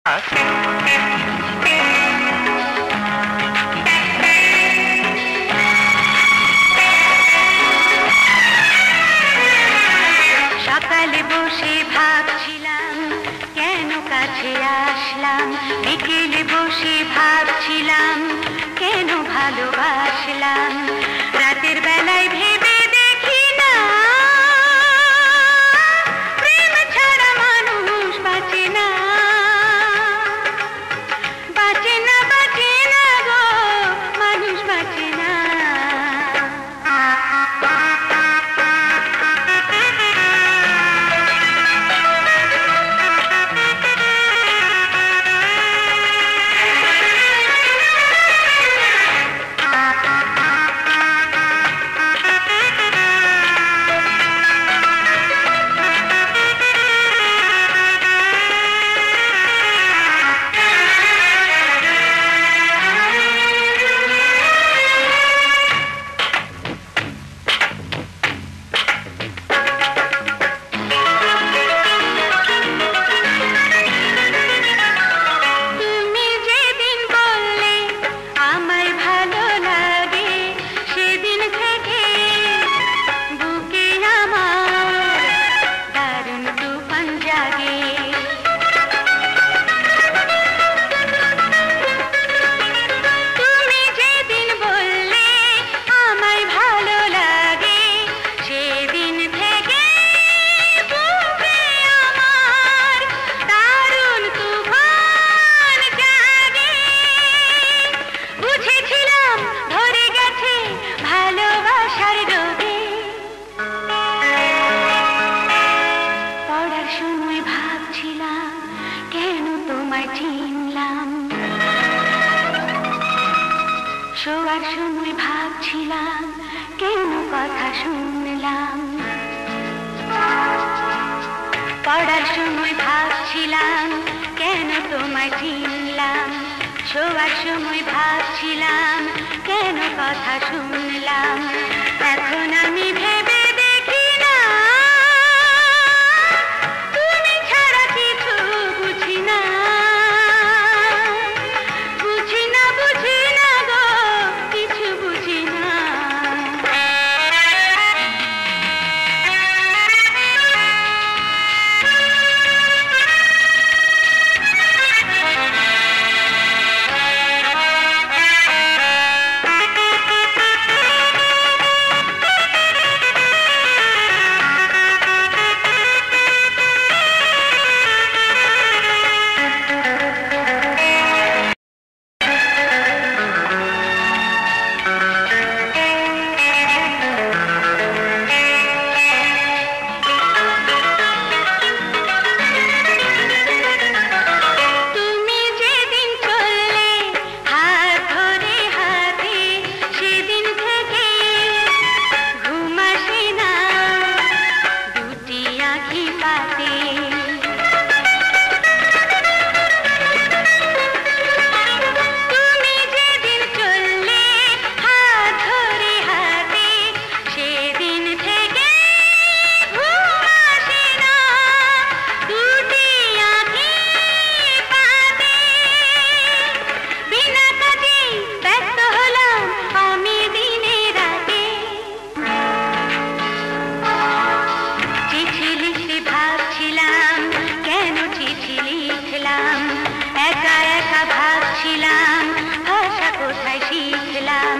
সকালে বসে ভাবছিলাম কেন কাছে আসলাম, বিকেলে বসে ভাবছিলাম কেন ভালোবাসলাম, রাতের বেলায় ভেবে দেখি না প্রেম ছাড়া মানুষ বাঁচে না, বাঁচে না, বাঁচে না গো, মানুষ বাঁচে না। শোয়ার সময় ভাবছিলাম কেন কথা শুনলাম, পড়ার সময় ভাবছিলাম কেন তোমায় চিনলাম, শোয়ার সময় ভাবছিলাম কেন কথা শুনলাম, এখন আমি ভেবে দেখি না তুমি ছাড়া কিছু বুঝি না, বুঝি না, বুঝি না গো, কিছু বুঝি না। একা একা ভাবছিলাম ভাষা কোথায় শিখলাম।